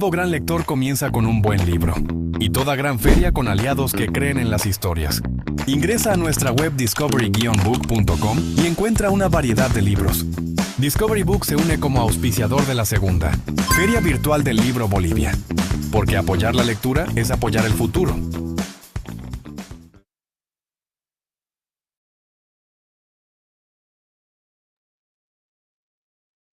Todo gran lector comienza con un buen libro, y toda gran feria con aliados que creen en las historias. Ingresa a nuestra web discovery-book.com y encuentra una variedad de libros. Discovery Book se une como auspiciador de la segunda Feria Virtual del Libro Bolivia, porque apoyar la lectura es apoyar el futuro.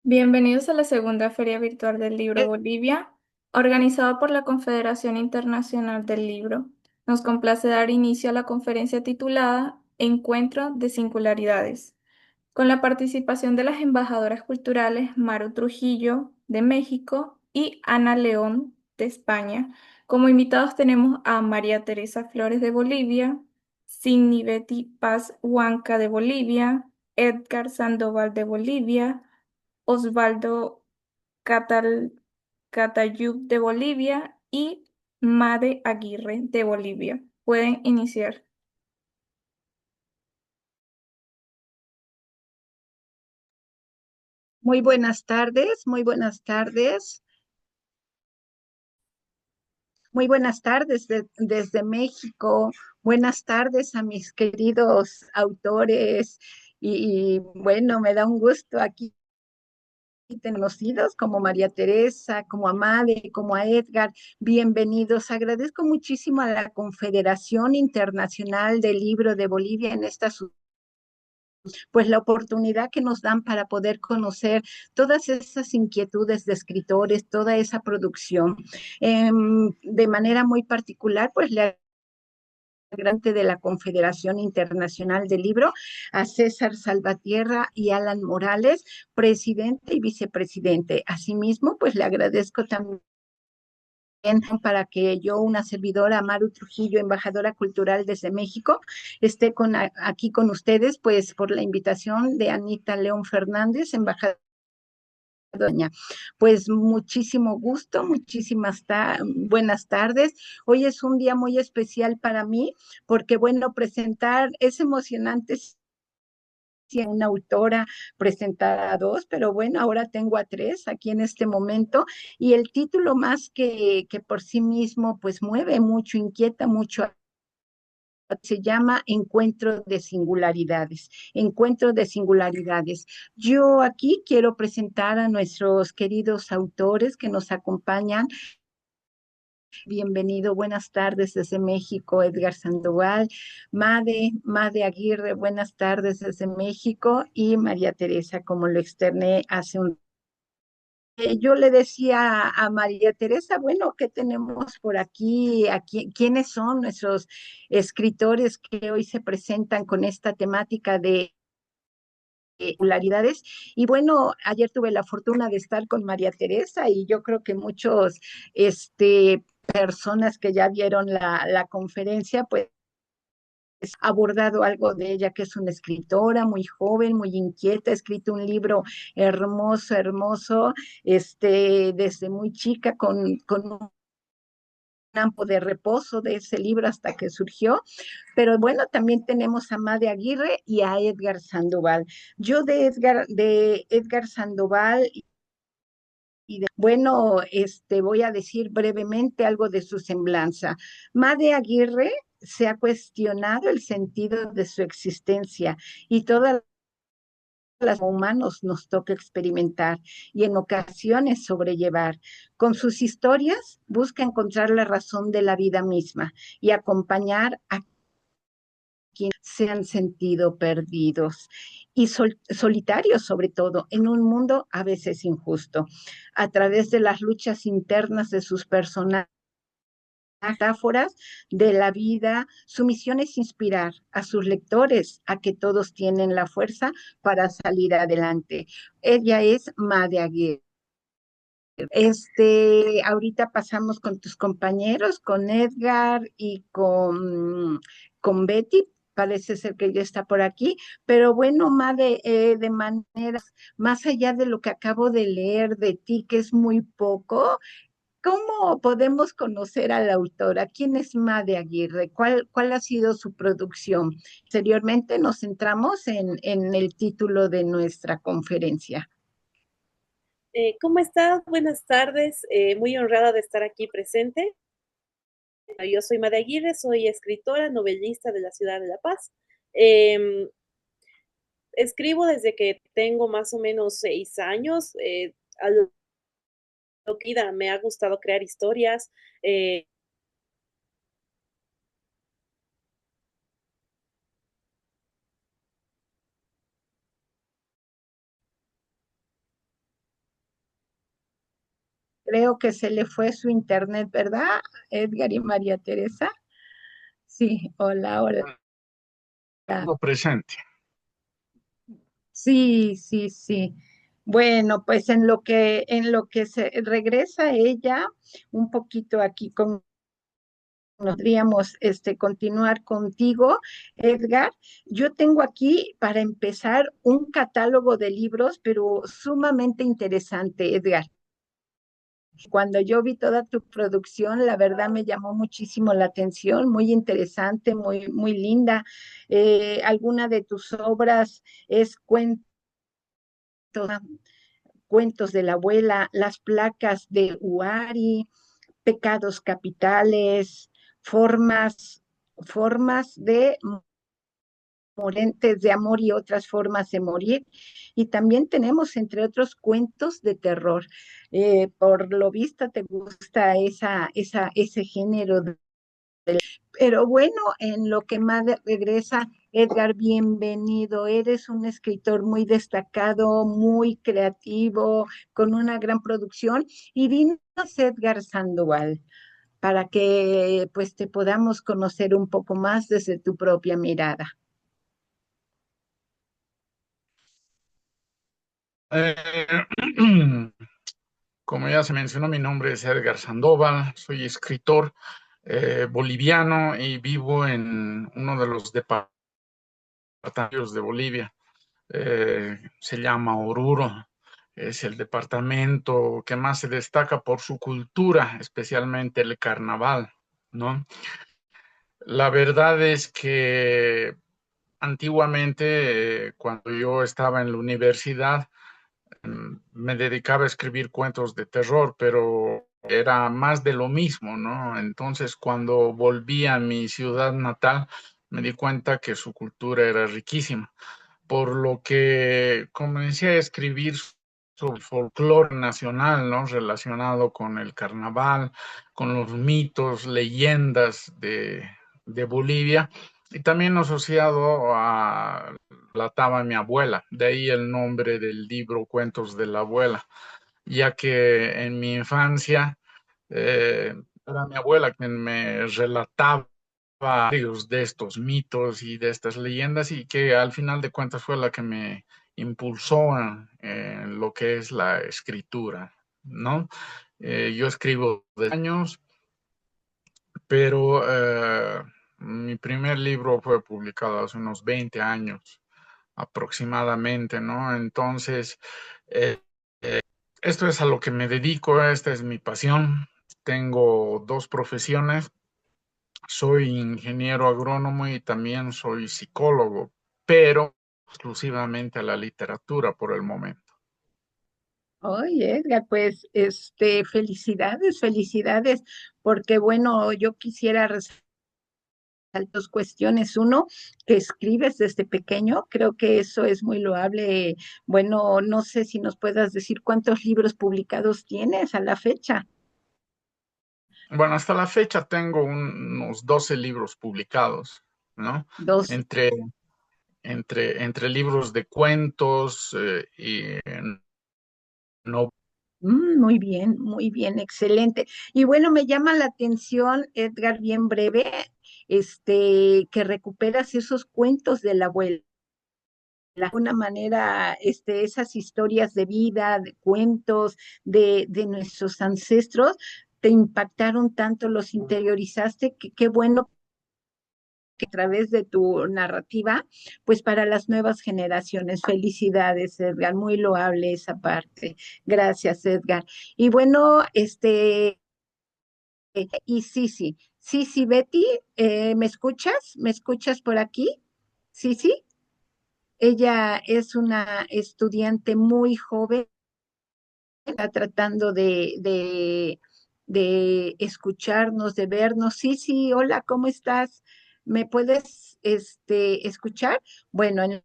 Bienvenidos a la segunda Feria Virtual del Libro Eh, Bolivia, organizada por la Confederación Internacional del Libro. Nos complace dar inicio a la conferencia titulada Encuentro de Singularidades, con la participación de las embajadoras culturales Maru Trujillo de México y Ana León de España. Como invitados tenemos a María Teresa Flores de Bolivia, Sidney Betty Paz Huanca de Bolivia, Edgar Sandoval de Bolivia, Osvaldo Catal Catayub de Bolivia y Made Aguirre de Bolivia. Pueden iniciar. Muy buenas tardes, muy buenas tardes, muy buenas tardes desde México. Buenas tardes a mis queridos autores bueno, me da un gusto aquí conocidos como María Teresa, como a Made, como a Edgar. Bienvenidos. Agradezco muchísimo a la Confederación Internacional del Libro de Bolivia en esta pues la oportunidad que nos dan para poder conocer todas esas inquietudes de escritores, toda esa producción. De manera muy particular, pues le grande de la Confederación Internacional del Libro, a César Salvatierra y Alan Morales, presidente y vicepresidente. Asimismo, pues le agradezco también para que yo, una servidora, Maru Trujillo, embajadora cultural desde México, esté aquí con ustedes, pues por la invitación de Anita León Fernández, embajadora. Doña, pues muchísimo gusto, buenas tardes. Hoy es un día muy especial para mí porque, bueno, presentar es emocionante si a una autora, presentar a dos, pero bueno, ahora tengo a tres aquí en este momento y el título más que por sí mismo, pues mueve mucho, inquieta mucho, se llama Encuentro de Singularidades. Encuentro de Singularidades. Yo aquí quiero presentar a nuestros queridos autores que nos acompañan. Bienvenido, buenas tardes desde México, Edgar Sandoval, Made Aguirre, buenas tardes desde México, y María Teresa, como lo externé hace un. Yo le decía a María Teresa, bueno, ¿qué tenemos por aquí? ¿Quiénes son nuestros escritores que hoy se presentan con esta temática de singularidades? Y bueno, ayer tuve la fortuna de estar con María Teresa y yo creo que muchos, personas que ya vieron la conferencia, pues abordado algo de ella, que es una escritora muy joven, muy inquieta, ha escrito un libro hermoso, hermoso, desde muy chica, con un campo de reposo de ese libro hasta que surgió. Pero bueno, también tenemos a Made Aguirre y a Edgar Sandoval. Yo de Edgar Sandoval bueno, voy a decir brevemente algo de su semblanza. Made Aguirre se ha cuestionado el sentido de su existencia y todas las humanos nos toca experimentar y en ocasiones sobrellevar. Con sus historias busca encontrar la razón de la vida misma y acompañar a quienes se han sentido perdidos y solitarios, sobre todo, en un mundo a veces injusto. A través de las luchas internas de sus personajes, metáforas de la vida, su misión es inspirar a sus lectores a que todos tienen la fuerza para salir adelante. Ella es Made Aguirre. Ahorita pasamos con tus compañeros, con Edgar y con Betty. Parece ser que ya está por aquí, pero bueno, Made, de maneras, más allá de lo que acabo de leer de ti, que es muy poco, ¿cómo podemos conocer a la autora? ¿Quién es Made Aguirre? ¿Cuál ha sido su producción? Posteriormente nos centramos en el título de nuestra conferencia. ¿Cómo estás? Buenas tardes. Muy honrada de estar aquí presente. Yo soy Made Aguirre, soy escritora, novelista de la ciudad de La Paz. Eh, Escribo desde que tengo más o menos 6 años. A lo que me ha gustado crear historias. eh, Creo que se le fue su internet, ¿verdad? Edgar y María Teresa. Sí, hola, hola. Lo presente. Sí, sí, sí. Bueno, pues en lo que se regresa ella un poquito aquí con podríamos continuar contigo, Edgar. Yo tengo aquí para empezar un catálogo de libros, pero sumamente interesante, Edgar. Cuando yo vi toda tu producción, la verdad me llamó muchísimo la atención, muy interesante, muy, muy linda. Alguna de tus obras es cuentos de la abuela, las placas de Uari, pecados capitales, formas de morentes de amor y otras formas de morir. Y también tenemos, entre otros, cuentos de terror. Por lo visto, te gusta ese género. Pero bueno, en lo que más regresa, Edgar, bienvenido. Eres un escritor muy destacado, muy creativo, con una gran producción. Y dinos, Edgar Sandoval, para que pues te podamos conocer un poco más desde tu propia mirada. Eh, Como ya se mencionó, mi nombre es Edgar Sandoval, soy escritor boliviano y vivo en uno de los departamentos de Bolivia. Se llama Oruro. Es el departamento que más se destaca por su cultura, especialmente el carnaval, ¿no? La verdad es que antiguamente, cuando yo estaba en la universidad, me dedicaba a escribir cuentos de terror, pero era más de lo mismo, ¿no? Entonces, cuando volví a mi ciudad natal, me di cuenta que su cultura era riquísima, por lo que comencé a escribir sobre el folclore nacional, ¿no? Relacionado con el carnaval, con los mitos, leyendas de Bolivia, y también asociado a la taba mi abuela, de ahí el nombre del libro Cuentos de la Abuela, ya que en mi infancia eh, era mi abuela quien me relataba varios de estos mitos y de estas leyendas y que al final de cuentas fue la que me impulsó en lo que es la escritura, ¿no? Yo escribo de años, pero mi primer libro fue publicado hace unos 20 años aproximadamente, ¿no? Entonces, eh, esto es a lo que me dedico, esta es mi pasión. Tengo dos profesiones, soy ingeniero agrónomo y también soy psicólogo, pero exclusivamente a la literatura por el momento. Oye, Edgar, pues, felicidades, felicidades, porque bueno, yo quisiera resaltar dos cuestiones. Uno, que escribes desde pequeño, creo que eso es muy loable. Bueno, no sé si nos puedas decir cuántos libros publicados tienes a la fecha. Bueno, hasta la fecha tengo unos 12 libros publicados, ¿no? Dos. Entre, entre libros de cuentos y no. Muy bien, excelente. Y bueno, me llama la atención, Edgar, bien breve, que recuperas esos cuentos de la abuela. De alguna manera, esas historias de vida, de cuentos de nuestros ancestros, te impactaron tanto, los interiorizaste, que qué bueno que a través de tu narrativa, pues para las nuevas generaciones. Felicidades, Edgar, muy loable esa parte. Gracias, Edgar. Y bueno, y sí, sí, sí, sí, Betty, ¿me escuchas? ¿Me escuchas por aquí? Sí, sí. Ella es una estudiante muy joven está tratando de escucharnos, de vernos. Sí, sí, hola, ¿cómo estás? ¿Me puedes escuchar? Bueno, en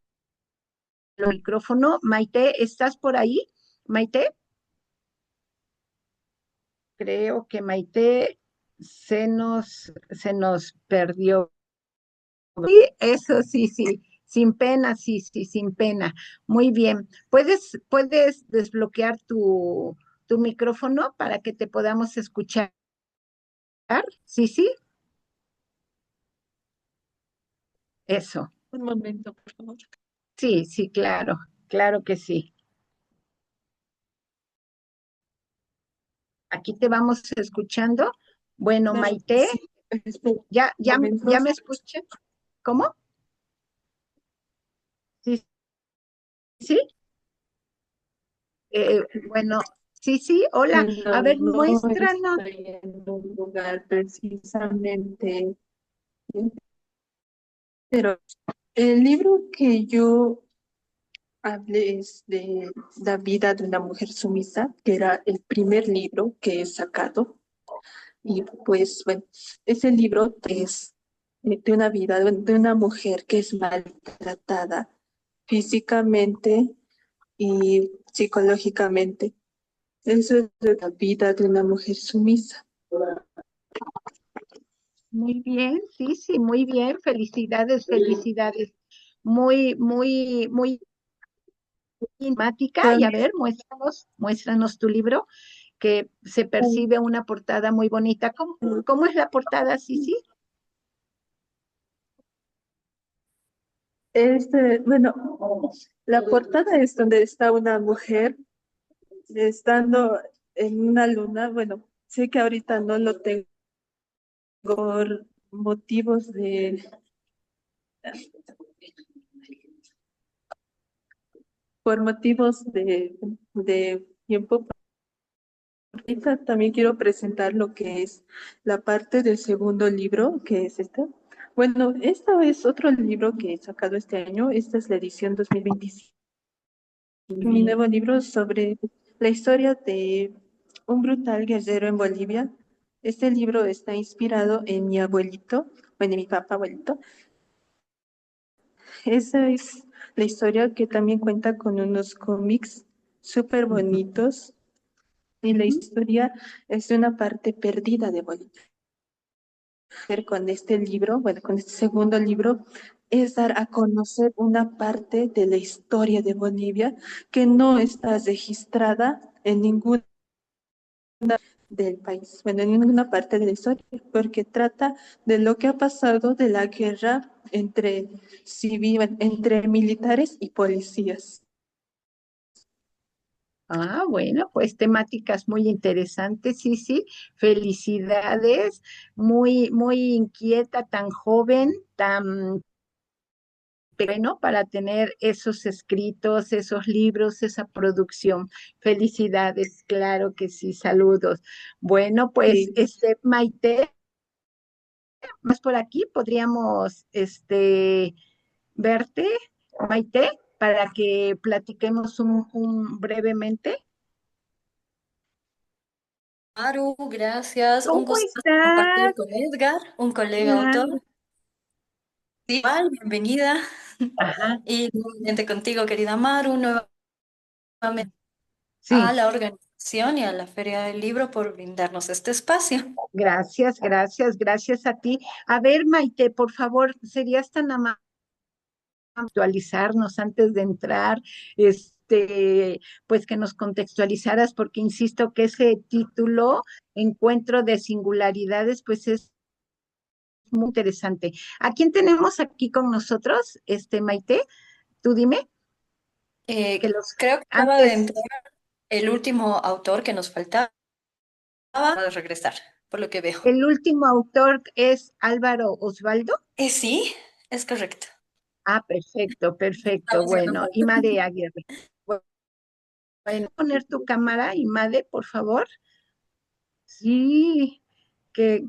el micrófono, Maite, ¿estás por ahí? Maite, creo que Maite se nos perdió. Sí, eso sí, sí, sin pena, sí, sí, sin pena. Muy bien. ¿Puedes desbloquear tu micrófono para que te podamos escuchar? Sí, sí, eso. Un momento, por favor. Sí, sí, claro, claro que sí. Aquí te vamos escuchando. Bueno, Claro, Maite, sí. Espera un ¿ya momento. me escuchas? ¿Cómo? Sí, sí. Bueno, sí, sí, hola. A Bueno, ver, no muéstranos. estoy en un lugar precisamente, pero el libro que yo hablé es de La vida de una mujer sumisa, que era el primer libro que he sacado. Y pues, bueno, ese libro es de una vida de una mujer que es maltratada físicamente y psicológicamente. Eso es de la vida de una mujer sumisa. Muy bien, sí, sí, muy bien. Felicidades, felicidades. Muy, muy, muy temática. Y a También, ver, muéstranos tu libro, que se percibe una portada muy bonita. ¿Cómo es la portada, sí, sí? bueno, la portada es donde está una mujer estando en una luna. Bueno, sé que ahorita no lo tengo por motivos de tiempo. Ahorita también quiero presentar lo que es la parte del segundo libro, que es esta. Bueno, esta es otro libro que he sacado este año. Esta es la edición 2025. Mi nuevo libro sobre la historia de un brutal guerrero en Bolivia. Este libro está inspirado en mi abuelito, bueno, en mi papá abuelito. Esa es la historia, que también cuenta con unos cómics súper bonitos. Y la Ujú. historia es de una parte perdida de Bolivia. Con este libro, bueno, con este segundo libro, es dar a conocer una parte de la historia de Bolivia que no está registrada en ninguna del país, bueno, en ninguna parte de la historia, porque trata de lo que ha pasado de la guerra entre militares y policías. Ah, bueno, pues temáticas muy interesantes, sí, sí. Felicidades, muy, muy inquieta, tan joven, tan bueno para tener esos escritos, esos libros, esa producción. Felicidades, claro que sí, saludos. Bueno, pues, Sí, Maite, más por aquí podríamos, verte, Maite, para que platiquemos brevemente. Maru, gracias. Un ¿Cómo gusto compartir estás? con Edgar, un colega autor. Claro. Sí, igual, bienvenida. Ajá, Y nuevamente contigo, querida Maru, nuevamente a sí, la organización y a la Feria del Libro por brindarnos este espacio. gracias, gracias, gracias a ti. A ver, Maite, por favor, ¿serías tan amable actualizarnos antes de entrar? Pues que nos contextualizaras, porque insisto que ese título, Encuentro de Singularidades, pues es muy interesante. ¿A quién tenemos aquí con nosotros, Maite? Tú dime, que Creo que acaba de antes, entrar el último autor que nos faltaba de regresar, por lo que veo. el último autor es Álvaro Osvaldo. Sí, es correcto. Ah, perfecto, perfecto. Estamos haciendo Bueno, falta. Imade Aguirre. Bueno, poner tu cámara, Imade, por favor. Sí,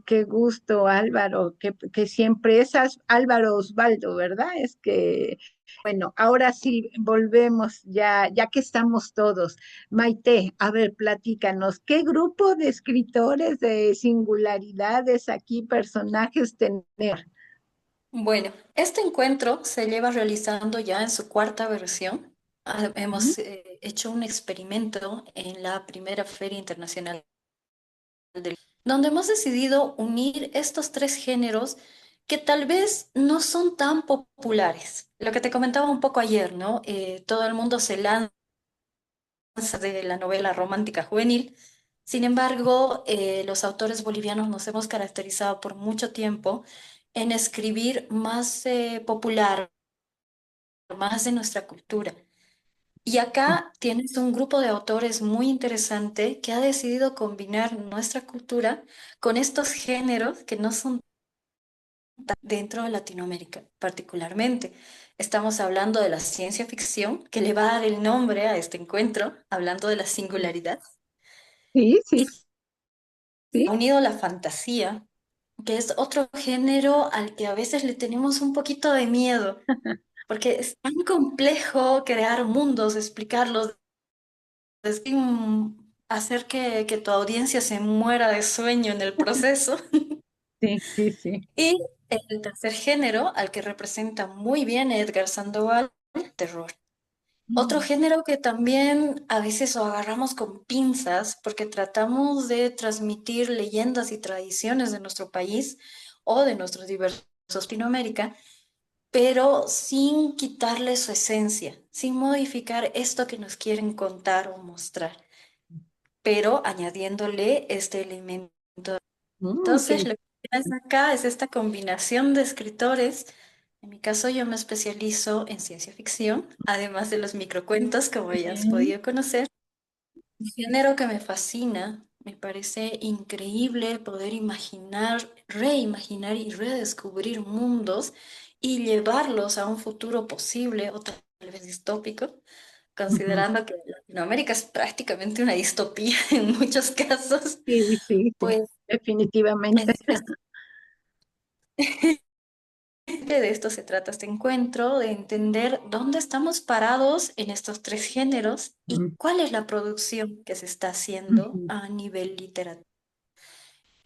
qué gusto, Álvaro, que siempre es Álvaro Osvaldo, ¿verdad? Es que, bueno, ahora sí volvemos ya que estamos todos. Maite, a ver, platícanos, ¿qué grupo de escritores de singularidades aquí, personajes tener? Bueno, este encuentro se lleva realizando ya en su cuarta versión. ¿Mm? Hemos hecho un experimento en la primera Feria Internacional donde hemos decidido unir estos tres géneros que tal vez no son tan populares. Lo que te comentaba un poco ayer, ¿no? Todo el mundo se lanza de la novela romántica juvenil. Sin embargo, los autores bolivianos nos hemos caracterizado por mucho tiempo en escribir más popular, más de nuestra cultura. Y acá tienes un grupo de autores muy interesante que ha decidido combinar nuestra cultura con estos géneros que no son dentro de Latinoamérica, particularmente. Estamos hablando de la ciencia ficción, que le va a dar el nombre a este encuentro, hablando de la singularidad, Sí, sí, y ha sí. unido la fantasía, que es otro género al que a veces le tenemos un poquito de miedo, porque es tan complejo crear mundos, explicarlos, hacer que tu audiencia se muera de sueño en el proceso. Sí, sí, sí. Y el tercer género, al que representa muy bien Edgar Sandoval, terror. Otro Mm, género que también a veces lo agarramos con pinzas porque tratamos de transmitir leyendas y tradiciones de nuestro país o de nuestros diversos Latinoamérica, pero sin quitarle su esencia, sin modificar esto que nos quieren contar o mostrar, pero añadiéndole este elemento. Entonces, lo que tienes acá es esta combinación de escritores. En mi caso, yo me especializo en ciencia ficción, además de los microcuentos, como ya has bien. podido conocer. Un género que me fascina, me parece increíble poder imaginar, reimaginar y redescubrir mundos y llevarlos a un futuro posible o tal vez distópico, Ujú. considerando que Latinoamérica es prácticamente una distopía en muchos casos. Sí, sí, sí, Pues definitivamente. es de esto se trata este encuentro, de entender dónde estamos parados en estos tres géneros y Mm, cuál es la producción que se está haciendo ujú, a nivel literario.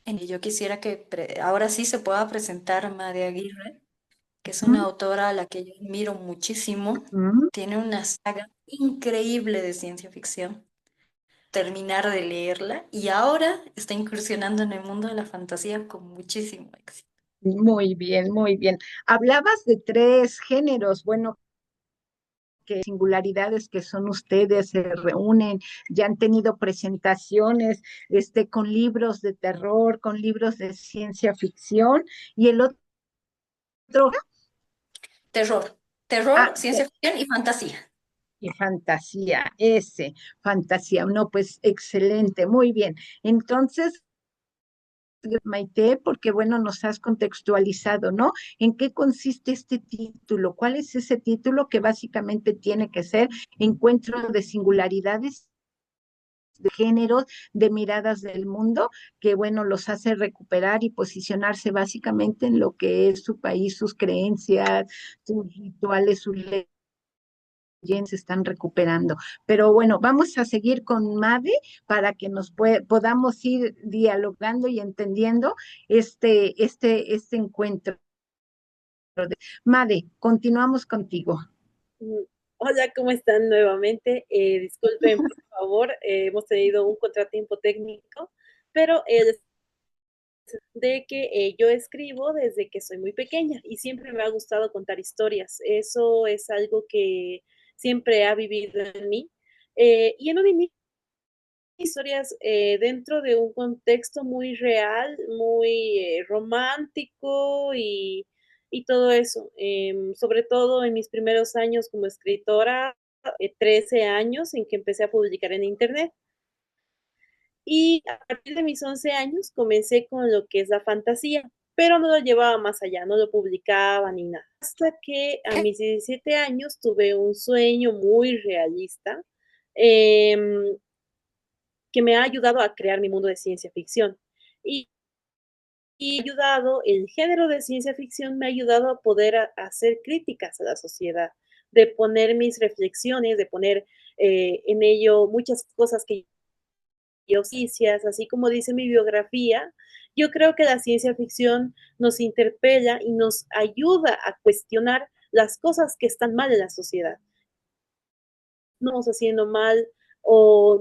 Yo quisiera que ahora sí se pueda presentar Made Aguirre, que es una ujú, autora a la que yo admiro muchísimo. ujú. Tiene una saga increíble de ciencia ficción. Terminar de leerla y ahora está incursionando en el mundo de la fantasía con muchísimo éxito. Muy bien, muy bien. Hablabas de tres géneros, bueno, que singularidades que son ustedes, se reúnen, ya han tenido presentaciones, con libros de terror, con libros de ciencia ficción, y el otro, Terror, ah, terror, ciencia ficción y fantasía. y fantasía, fantasía, no, pues excelente, muy bien. Entonces, Maite, porque bueno, nos has contextualizado, ¿no? ¿En qué consiste este título? ¿Cuál es ese título que básicamente tiene que ser Encuentro de Singularidades de géneros, de miradas del mundo, que bueno, los hace recuperar y posicionarse básicamente en lo que es su país, sus creencias, sus rituales, sus leyes se están recuperando. Pero bueno, vamos a seguir con Made para que podamos ir dialogando y entendiendo este encuentro. Made, continuamos contigo. Hola, ¿cómo están nuevamente? Disculpen, por favor, hemos tenido un contratiempo técnico, pero de que yo escribo desde que soy muy pequeña y siempre me ha gustado contar historias. Eso es algo que siempre ha vivido en mí. Y en un inicio, historias dentro de un contexto muy real, muy romántico y todo eso. Sobre todo en mis primeros años como escritora, 13 años en que empecé a publicar en Internet. Y a partir de mis 11 años comencé con lo que es la fantasía, pero no lo llevaba más allá, no lo publicaba ni nada. Hasta que a mis 17 años tuve un sueño muy realista, eh, que me ha ayudado a crear mi mundo de ciencia ficción. Y y ayudado, el género de ciencia ficción me ha ayudado a poder hacer críticas a la sociedad, de poner mis reflexiones, de poner en ello muchas cosas que yo, así como dice mi biografía. Yo creo que la ciencia ficción nos interpela y nos ayuda a cuestionar las cosas que están mal en la sociedad. No estamos haciendo mal o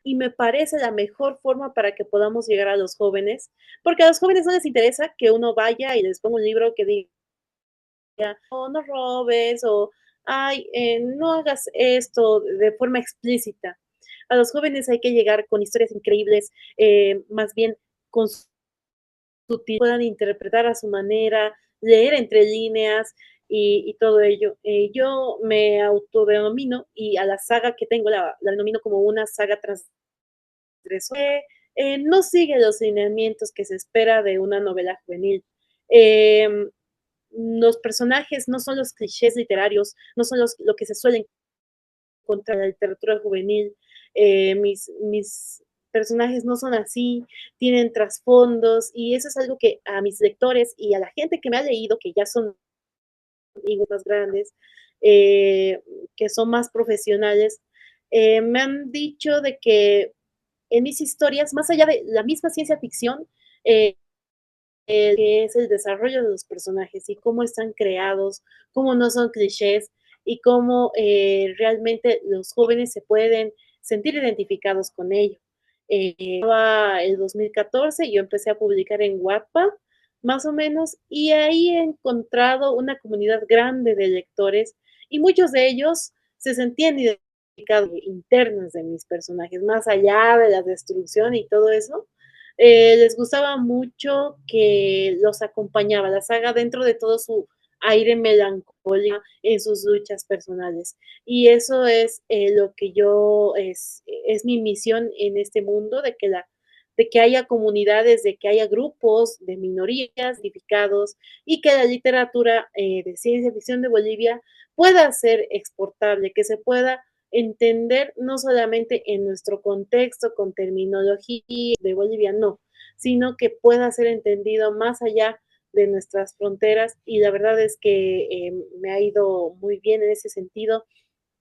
y me parece la mejor forma para que podamos llegar a los jóvenes, porque a los jóvenes no les interesa que uno vaya y les ponga un libro que diga, oh, no robes, o ay, no hagas esto de forma explícita. A los jóvenes hay que llegar con historias increíbles, más bien con puedan interpretar a su manera, leer entre líneas y todo ello. Yo me autodenomino y a la saga que tengo la denomino como una saga transgresora. No sigue los lineamientos que se espera de una novela juvenil. Los personajes no son los clichés literarios, no son lo que se suelen contra la literatura juvenil. Mis personajes no son así, tienen trasfondos y eso es algo que a mis lectores y a la gente que me ha leído, que ya son amigos más grandes, que son más profesionales, me han dicho de que en mis historias, más allá de la misma ciencia ficción, que es el desarrollo de los personajes y cómo están creados, cómo no son clichés y cómo realmente los jóvenes se pueden sentir identificados con ello. El 2014 yo empecé a publicar en Wattpad, más o menos, y ahí he encontrado una comunidad grande de lectores y muchos de ellos se sentían identificados internos de mis personajes, más allá de la destrucción y todo eso. Les gustaba mucho que los acompañaba la saga dentro de todo su aire melancólico en sus luchas personales. Y eso es lo que es mi misión en este mundo, de que haya comunidades, de que haya grupos de minorías identificados y que la literatura de ciencia ficción de Bolivia pueda ser exportable, que se pueda entender no solamente en nuestro contexto con terminología de Bolivia, no, sino que pueda ser entendido más allá de nuestras fronteras y la verdad es que me ha ido muy bien en ese sentido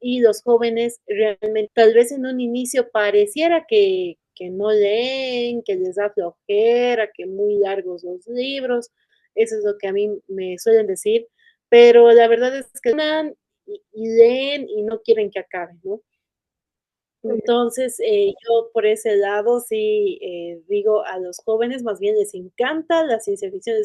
y los jóvenes realmente tal vez en un inicio pareciera que no leen, que les da flojera, que muy largos los libros, eso es lo que a mí me suelen decir, pero la verdad es que y leen y no quieren que acabe, ¿no? Entonces, yo por ese lado sí digo a los jóvenes, más bien les encanta la ciencia ficción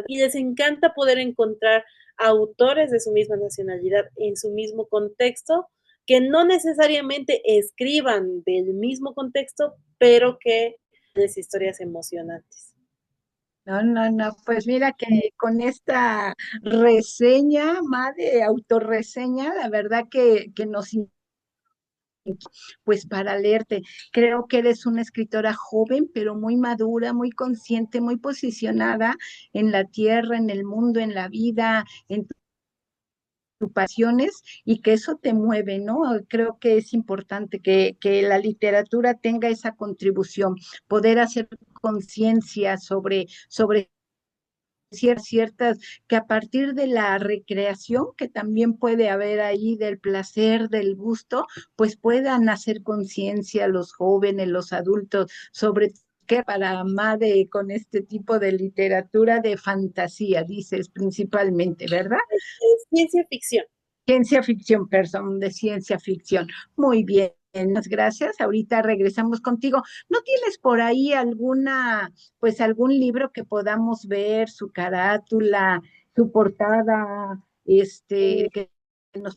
y les encanta poder encontrar autores de su misma nacionalidad en su mismo contexto, que no necesariamente escriban del mismo contexto, pero que les historias emocionantes. No, no, no, pues mira que con esta reseña, de autorreseña, la verdad que nos pues para leerte. Creo que eres una escritora joven, pero muy madura, muy consciente, muy posicionada en la tierra, en el mundo, en la vida, en tus pasiones y que eso te mueve, ¿no? Creo que es importante que la literatura tenga esa contribución, poder hacer conciencia sobre ciertas, que a partir de la recreación que también puede haber ahí del placer, del gusto, pues puedan hacer conciencia los jóvenes, los adultos, sobre qué para amar con este tipo de literatura de fantasía, dices principalmente, ¿verdad? Es ciencia ficción. Ciencia ficción, perdón, de ciencia ficción. Muy bien. Muchas gracias. Ahorita regresamos contigo. ¿No tienes por ahí pues algún libro que podamos ver, su carátula, su portada,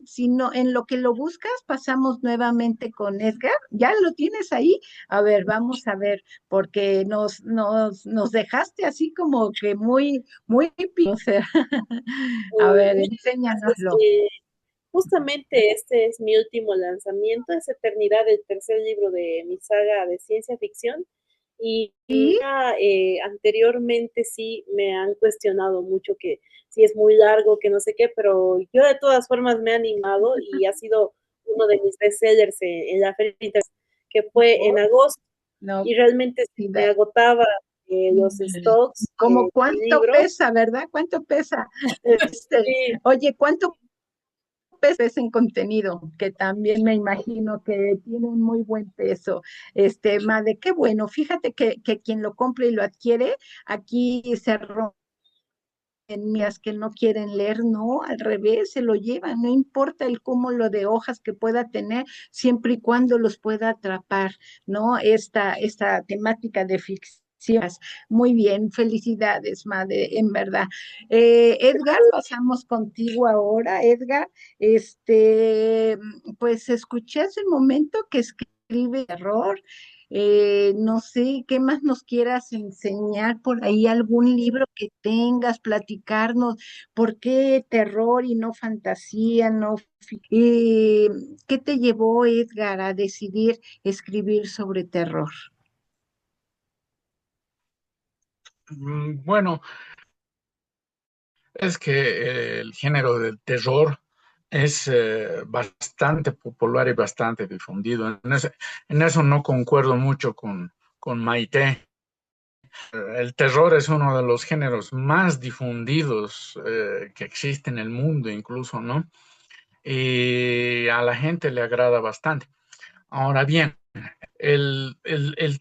sino en lo que lo buscas, pasamos nuevamente con Edgar. ¿Ya lo tienes ahí? A ver, vamos a ver, porque nos dejaste así como que muy, o sea, a ver, enséñanoslo. Justamente este es mi último lanzamiento, es Eternidad, el tercer libro de mi saga de ciencia ficción. Y ¿Sí? ya, anteriormente sí me han cuestionado mucho que si es muy largo, que no sé qué, pero yo de todas formas me he animado y ha sido uno de mis bestsellers en la feria que fue en agosto No, y realmente sí, me agotaba los stocks Como del cuánto libro. pesa, ¿verdad? ¿Cuánto pesa? Oye, ¿cuánto pesa en contenido? Que también me imagino que tiene un muy buen peso. Madre, qué bueno. Fíjate que quien lo compra y lo adquiere, aquí se rompen mías que no quieren leer, no, al revés, se lo llevan, no importa el cúmulo de hojas que pueda tener, siempre y cuando los pueda atrapar, ¿no? Esta temática de ficción. Muy bien, felicidades, madre, en verdad. Edgar, pasamos contigo ahora, Edgar. Pues escuché hace un momento que escribe terror. No sé, ¿qué más nos quieras enseñar por ahí? ¿Algún libro que tengas, platicarnos? ¿Por qué terror y no fantasía? ¿Qué te llevó, Edgar, a decidir escribir sobre terror? Bueno, es que el género del terror es bastante popular y bastante difundido. En eso no concuerdo mucho con Maite. El terror es uno de los géneros más difundidos que existe en el mundo, incluso, ¿no? Y a la gente le agrada bastante. Ahora bien, el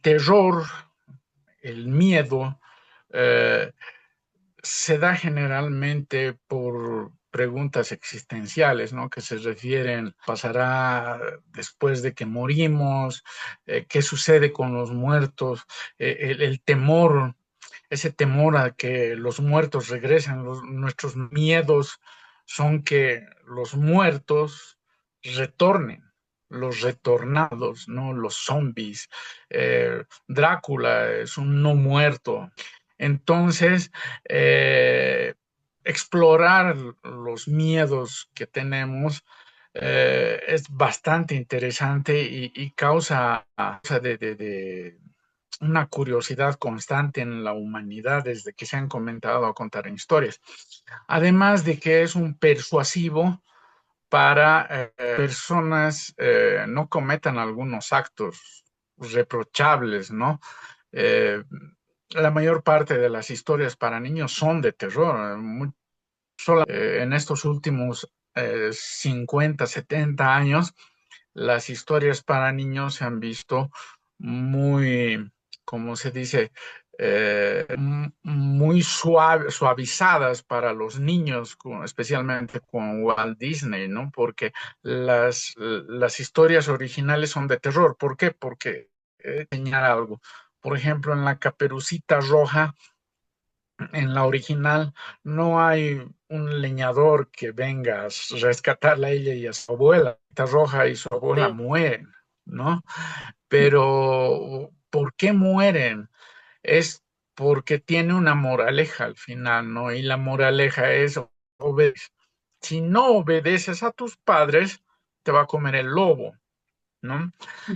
terror, el miedo, eh, se da generalmente por preguntas existenciales, ¿no? Que se refieren, ¿pasará después de que morimos? ¿Qué sucede con los muertos? El temor, ese temor a que los muertos regresen, nuestros miedos son que los muertos retornen, los retornados, ¿no? Los zombies. Drácula es un no muerto. Entonces, eh, explorar los miedos que tenemos es bastante interesante y causa de una curiosidad constante en la humanidad desde que se han comentado a contar historias. Además de que es un persuasivo para personas no cometan algunos actos reprochables, ¿no? Eh, la mayor parte de las historias para niños son de terror. En estos últimos 50, 70 años, las historias para niños se han visto muy, ¿cómo se dice? Muy suavizadas para los niños, especialmente con Walt Disney, ¿no? Porque las historias originales son de terror. ¿Por qué? Porque enseñar algo. Por ejemplo, en la Caperucita Roja, en la original, no hay un leñador que venga a rescatarla a ella y a su abuela. La Roja y su abuela Sí, mueren, ¿no? Pero ¿por qué mueren? Es porque tiene una moraleja al final, ¿no? Y la moraleja es obedece. Si no obedeces a tus padres, te va a comer el lobo, ¿no?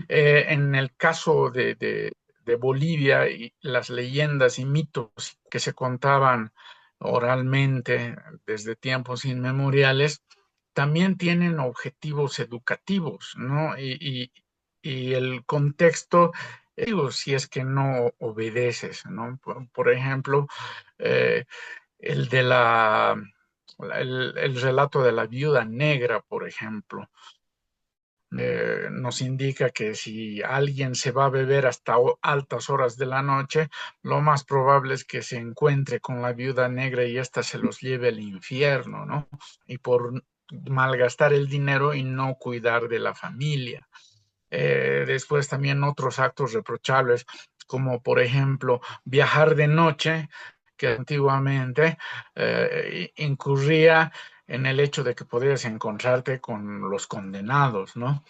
En el caso de Bolivia y las leyendas y mitos que se contaban oralmente desde tiempos inmemoriales, también tienen objetivos educativos, ¿no? Y el contexto, digo, si es que no obedeces, ¿no? Por ejemplo, eh, el de el relato de la viuda negra, por ejemplo, nos indica que si alguien se va a beber hasta altas horas de la noche, lo más probable es que se encuentre con la viuda negra y ésta se los lleve al infierno, ¿no? Y por malgastar el dinero y no cuidar de la familia. Después también otros actos reprochables, como por ejemplo viajar de noche, que antiguamente incurría en el hecho de que podrías encontrarte con los condenados, ¿no?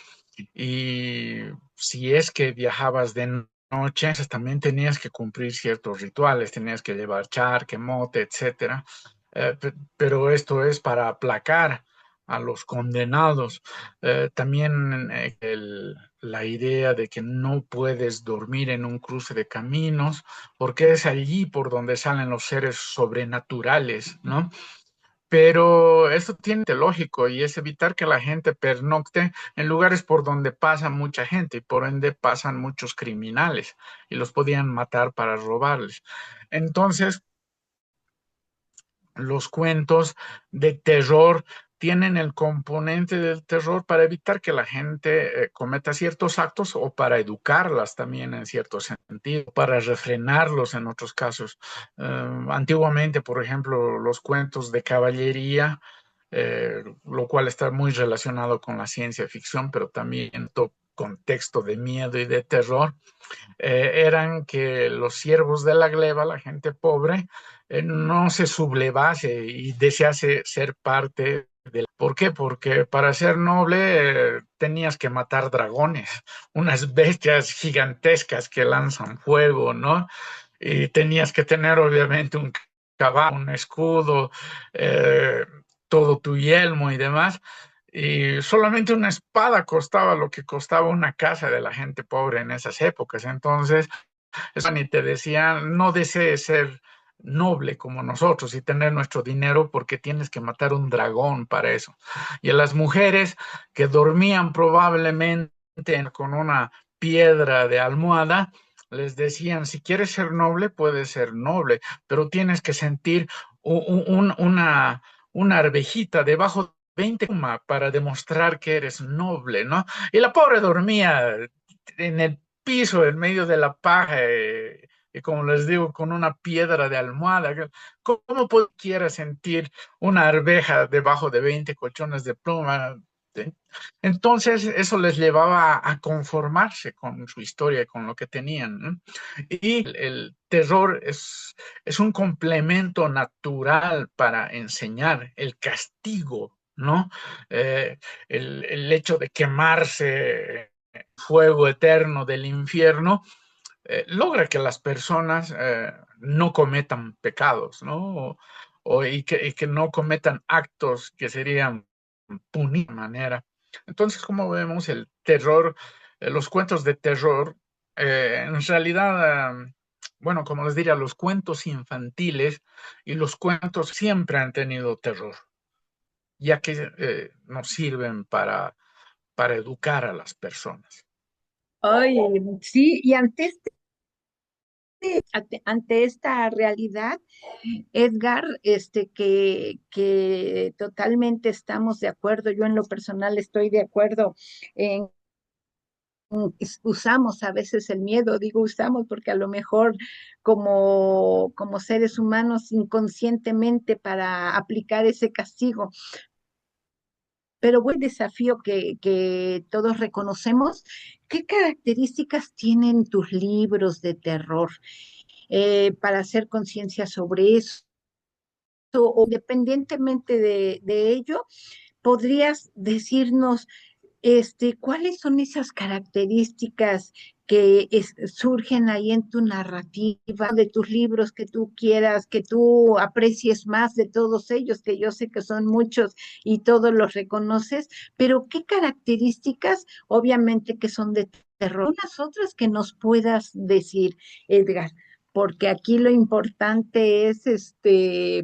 Y si es que viajabas de noche, pues, también tenías que cumplir ciertos rituales, tenías que llevar charque, mote, etcétera. Pero esto es para aplacar a los condenados. También la idea de que no puedes dormir en un cruce de caminos, porque es allí por donde salen los seres sobrenaturales, ¿no? Pero esto tiene lógico y es evitar que la gente pernocte en lugares por donde pasa mucha gente y por ende pasan muchos criminales y los podían matar para robarles. Entonces, los cuentos de terror tienen el componente del terror para evitar que la gente cometa ciertos actos o para educarlas también en cierto sentido, para refrenarlos en otros casos. Antiguamente, por ejemplo, los cuentos de caballería, lo cual está muy relacionado con la ciencia ficción, pero también en todo contexto de miedo y de terror, eran que los siervos de la gleba, la gente pobre, no se sublevase y desease ser parte del... ¿Por qué? Porque para ser noble tenías que matar dragones, unas bestias gigantescas que lanzan fuego, ¿no? Y tenías que tener obviamente un caballo, un escudo, eh, todo tu yelmo y demás. Y solamente una espada costaba lo que costaba una casa de la gente pobre en esas épocas. Entonces, y te decían, no desees ser noble como nosotros y tener nuestro dinero porque tienes que matar un dragón para eso. Y a las mujeres que dormían probablemente con una piedra de almohada, les decían, si quieres ser noble, puedes ser noble, pero tienes que sentir una arvejita debajo de 20 para demostrar que eres noble, ¿no? Y la pobre dormía en el piso, en medio de la paja, y como les digo, con una piedra de almohada. ¿Cómo quiera sentir una arveja debajo de 20 colchones de pluma? ¿Sí? Entonces, eso les llevaba a conformarse con su historia y con lo que tenían, ¿no? Y el terror es un complemento natural para enseñar el castigo, ¿no? El hecho de quemarse fuego eterno del infierno, logra que las personas no cometan pecados, ¿no? Y que no cometan actos que serían punidos de manera. Entonces, como vemos, el terror, los cuentos de terror, en realidad, bueno, como les diría, los cuentos infantiles y los cuentos siempre han tenido terror, ya que nos sirven para educar a las personas. Ay, sí, y ante esta realidad, Edgar, que totalmente estamos de acuerdo, yo en lo personal estoy de acuerdo en usamos a veces el miedo, digo usamos porque a lo mejor como seres humanos inconscientemente para aplicar ese castigo, pero buen desafío que todos reconocemos. ¿Qué características tienen tus libros de terror para hacer conciencia sobre eso? O independientemente de ello, ¿podrías decirnos cuáles son esas características que surgen ahí en tu narrativa, de tus libros que tú quieras, que tú aprecies más de todos ellos, que yo sé que son muchos y todos los reconoces, pero qué características, obviamente que son de terror, unas otras que nos puedas decir, Edgar? Porque aquí lo importante es,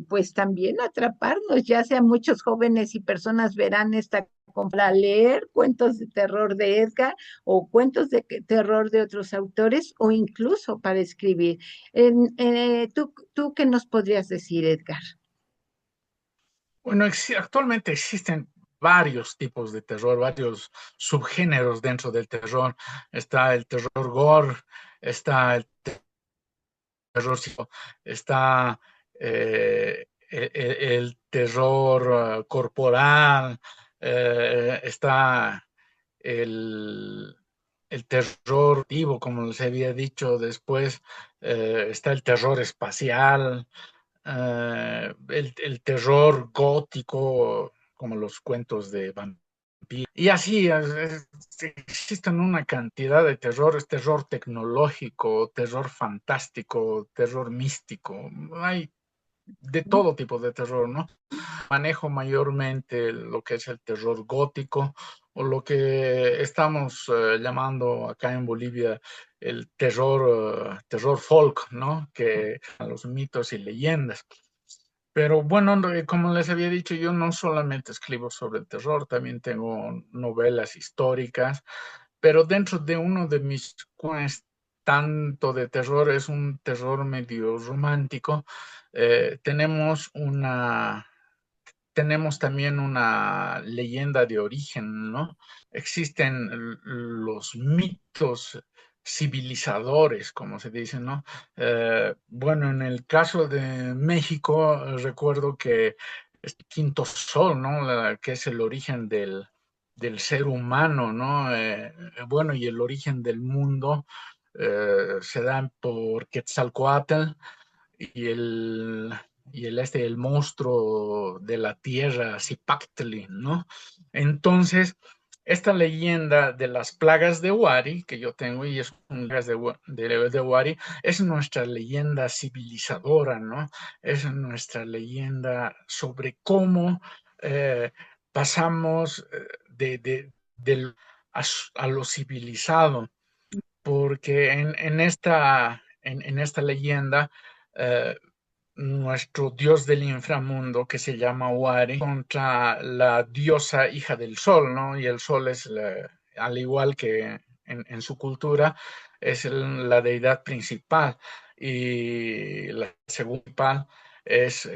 pues también atraparnos, ya sea muchos jóvenes y personas verán esta para leer cuentos de terror de Edgar o cuentos de terror de otros autores o incluso para escribir. ¿Tú qué nos podrías decir, Edgar? Bueno, actualmente existen varios tipos de terror, varios subgéneros dentro del terror. Está el terror gore, está el terror está el terror corporal, está el, el terror vivo, como les había dicho después, está el terror espacial, el terror gótico, como los cuentos de vampiros. Y así existen una cantidad de terrores, terror tecnológico, terror fantástico, terror místico. Hay de todo tipo de terror, ¿no? Manejo mayormente lo que es el terror gótico o lo que estamos llamando acá en Bolivia el terror folk, ¿no? Que a los mitos y leyendas. Pero bueno, como les había dicho, yo no solamente escribo sobre el terror, también tengo novelas históricas, pero dentro de uno de mis cuentos, tanto de terror, es un terror medio romántico. eh, tenemos una, tenemos también una leyenda de origen, ¿no? Existen los mitos civilizadores, como se dice, ¿no? Bueno, en el caso de México, recuerdo que este quinto sol, ¿no? Que es el origen del ser humano, ¿no? Bueno, y el origen del mundo se dan por Quetzalcóatl y el monstruo de la tierra, Zipactli, ¿no? Entonces, esta leyenda de las plagas de Wari, que yo tengo, y es un plagas de Wari, es nuestra leyenda civilizadora, ¿no? Es nuestra leyenda sobre cómo eh, pasamos a lo civilizado, porque en esta leyenda, eh, nuestro dios del inframundo, que se llama Wari, contra la diosa hija del sol, ¿no? Y el sol es, al igual que en su cultura, es la deidad principal. Y la segunda principal es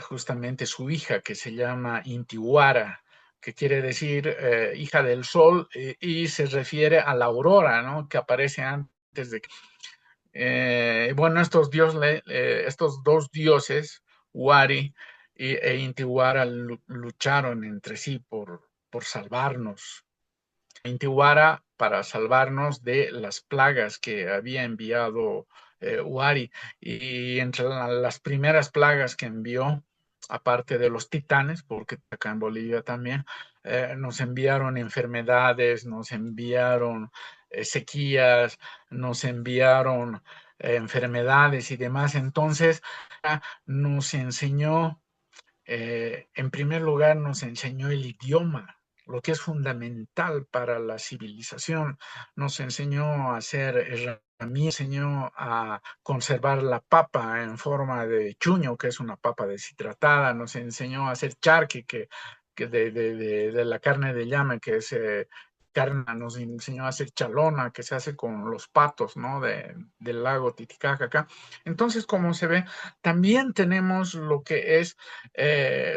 justamente su hija, que se llama Intiwara, que quiere decir hija del sol, y se refiere a la aurora, ¿no? Que aparece antes de que bueno, estos dos dioses, Wari e Intiwara, lucharon entre sí por salvarnos. Intiwara para salvarnos de las plagas que había enviado Wari. Y entre las primeras plagas que envió, aparte de los titanes, porque acá en Bolivia también, nos enviaron enfermedades, nos enviaron sequías, nos enviaron enfermedades y demás. Entonces, nos enseñó, en primer lugar, nos enseñó el idioma, lo que es fundamental para la civilización. Nos enseñó a hacer herramientas, enseñó a conservar la papa en forma de chuño, que es una papa deshidratada. Nos enseñó a hacer charqui, que de la carne de llama, que es carne. Nos enseñó a hacer chalona, que se hace con los patos, ¿no? Del lago Titicaca acá. Entonces, como se ve, también tenemos lo que es,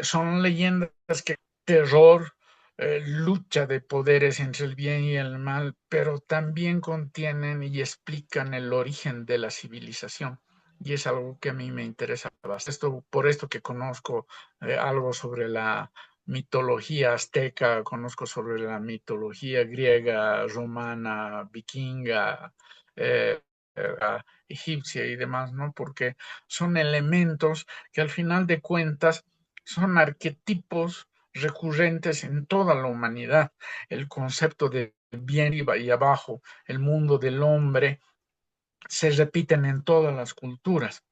son leyendas que terror, lucha de poderes entre el bien y el mal, pero también contienen y explican el origen de la civilización. Y es algo que a mí me interesa bastante. Por esto que conozco algo sobre la mitología azteca, conozco sobre la mitología griega, romana, vikinga, eh, egipcia y demás, ¿no? Porque son elementos que al final de cuentas son arquetipos recurrentes en toda la humanidad. El concepto de bien y abajo, el mundo del hombre, se repiten en todas las culturas.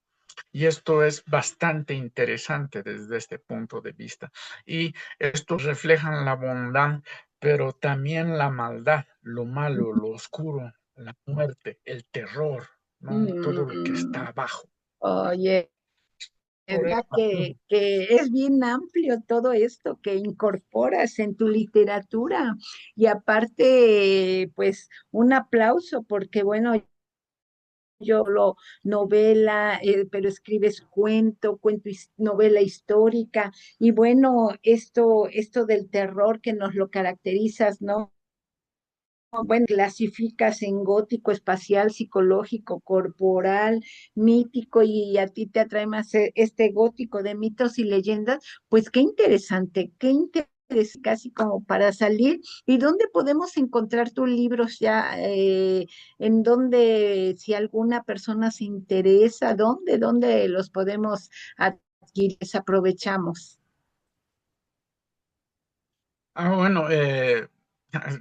Y esto es bastante interesante desde este punto de vista. Y esto refleja la bondad, pero también la maldad, lo malo, lo oscuro, la muerte, el terror, ¿no? Todo lo que Mm, está abajo. oye, es Por verdad eso, que es bien amplio todo esto que incorporas en tu literatura. Y aparte, pues un aplauso porque, bueno, yo lo novela, pero escribes novela histórica. Y bueno, esto del terror que nos lo caracterizas, ¿no? Bueno, clasificas en gótico, espacial, psicológico, corporal, mítico, y a ti te atrae más este gótico de mitos y leyendas. Pues qué interesante, casi como para salir. ¿Y dónde podemos encontrar tus libros ya? ¿En dónde, si alguna persona se interesa, dónde los podemos adquirir? Aprovechamos. bueno,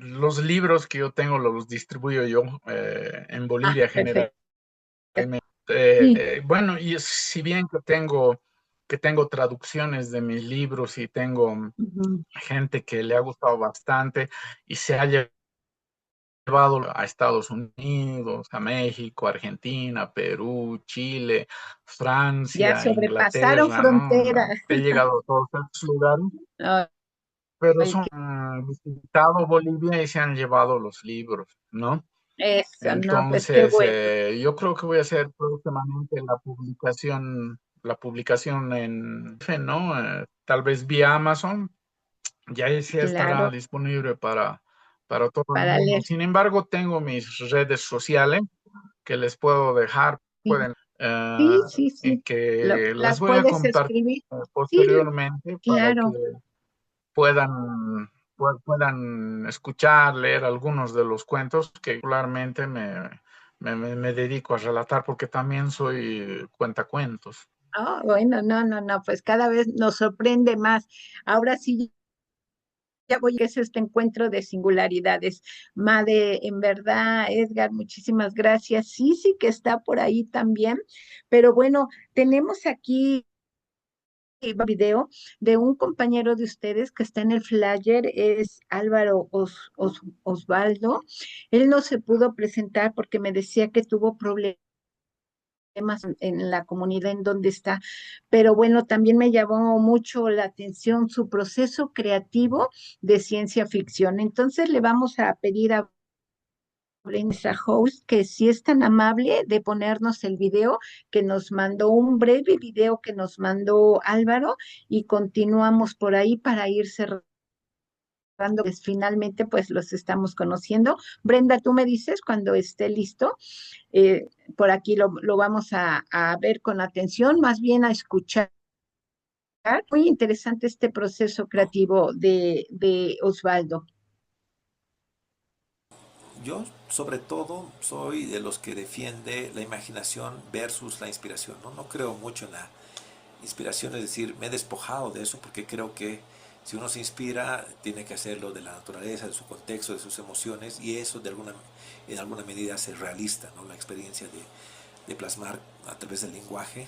los libros que yo tengo los distribuyo yo en Ah, Bolivia perfecto. generalmente. Sí. Bueno, y si bien que tengo traducciones de mis libros y tengo Ujú. gente que le ha gustado bastante y se ha llevado llevado a Estados Unidos, a México, Argentina, Perú, Chile, Ya Francia, sobrepasaron Inglaterra, ¿no? fronteras. He llegado a todos estos lugares, pero Ay, son visitado Bolivia y se han llevado los libros, ¿no? eso, no, pues qué Entonces, bueno. yo creo que voy a hacer próximamente la publicación ¿no? Tal vez vía Amazon, ya ese estará Claro, disponible para todo el para mundo. leer. Sin embargo, tengo mis redes sociales que les puedo dejar, Sí, pueden, sí, sí, y sí. que las Las voy a puedes compartir escribir. Sí, posteriormente para que claro. puedan, puedan escuchar, leer algunos de los cuentos que regularmente me dedico a relatar porque también soy cuentacuentos. Ah, bueno, no, no, no, pues cada vez nos sorprende más. Ahora sí, ya voy a hacer este encuentro de singularidades. Made, en verdad, Edgar, muchísimas gracias. Sí, sí que está por ahí también, pero bueno, tenemos aquí video de un compañero de ustedes que está en el flyer, es Álvaro Osvaldo. Él no se pudo presentar porque me decía que tuvo problemas en la comunidad en donde está, pero bueno, también me llamó mucho la atención su proceso creativo de ciencia ficción. Entonces le vamos a pedir a nuestra host que si es tan amable de ponernos el video que nos mandó, un breve video que nos mandó Álvaro, y continuamos por ahí para ir cerrando, pues finalmente pues los estamos conociendo. Brenda, tú me dices cuando esté listo. Por aquí lo vamos a ver con atención, más bien a escuchar. Muy interesante este proceso creativo de Osvaldo. Yo, sobre todo, soy de los que defiende la imaginación versus la inspiración, ¿no? No creo mucho en la inspiración, es decir, me he despojado de eso porque creo que si uno se inspira, tiene que hacerlo de la naturaleza, de su contexto, de sus emociones, y eso en alguna medida hace realista, ¿no? La experiencia de plasmar a través del lenguaje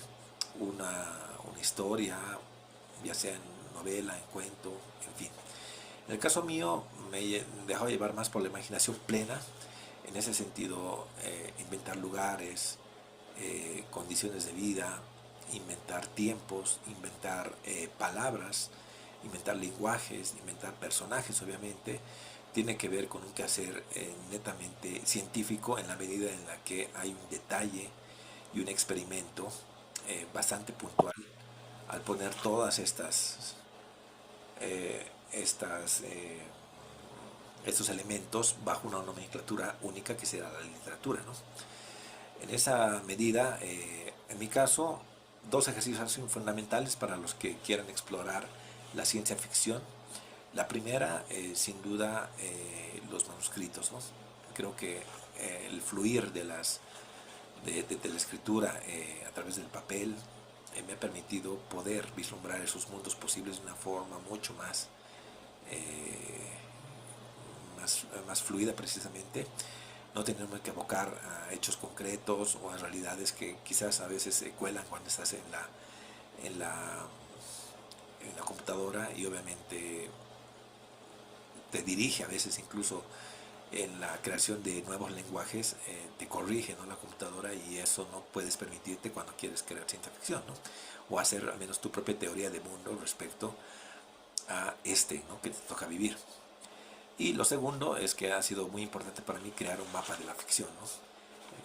una historia, ya sea en novela, en cuento, en fin. En el caso mío, me he dejado llevar más por la imaginación plena, en ese sentido, inventar lugares, condiciones de vida, inventar tiempos, inventar palabras, inventar lenguajes, inventar personajes, obviamente, tiene que ver con un quehacer netamente científico en la medida en la que hay un detalle y un experimento bastante puntual al poner todas estos elementos bajo una nomenclatura única que será la literatura, ¿no? En esa medida, en mi caso, dos ejercicios son fundamentales para los que quieran explorar la ciencia ficción. La primera, sin duda, los manuscritos, ¿no? Creo que el fluir de la escritura a través del papel me ha permitido poder vislumbrar esos mundos posibles de una forma mucho más fluida, precisamente, no tenemos que abocar a hechos concretos o a realidades que quizás a veces se cuelan cuando estás en la computadora, y obviamente te dirige a veces incluso en la creación de nuevos lenguajes, te corrige, ¿no? La computadora, y eso no puedes permitirte cuando quieres crear ciencia ficción, ¿no? O hacer al menos tu propia teoría de mundo respecto a ¿no? Que te toca vivir. Y lo segundo es que ha sido muy importante para mí crear un mapa de la ficción, ¿no?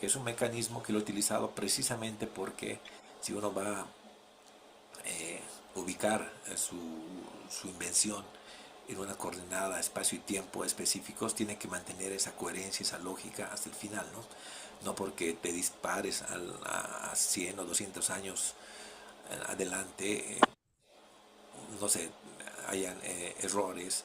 Que es un mecanismo que lo he utilizado precisamente porque si uno va a ubicar su invención en una coordenada, espacio y tiempo específicos, tiene que mantener esa coherencia, esa lógica hasta el final, ¿no? No porque te dispares a 100 o 200 años adelante, no sé, hayan errores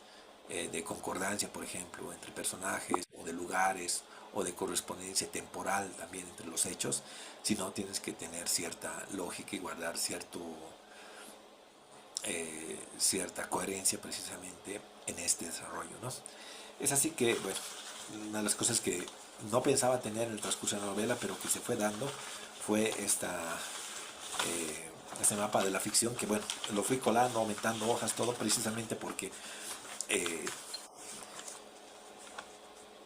de concordancia, por ejemplo, entre personajes, o de lugares, o de correspondencia temporal también entre los hechos, sino tienes que tener cierta lógica y guardar cierta coherencia precisamente en este desarrollo, ¿no? Es así que, bueno, una de las cosas que no pensaba tener en el transcurso de la novela, pero que se fue dando, fue este mapa de la ficción, que bueno, lo fui colando, aumentando hojas, todo precisamente porque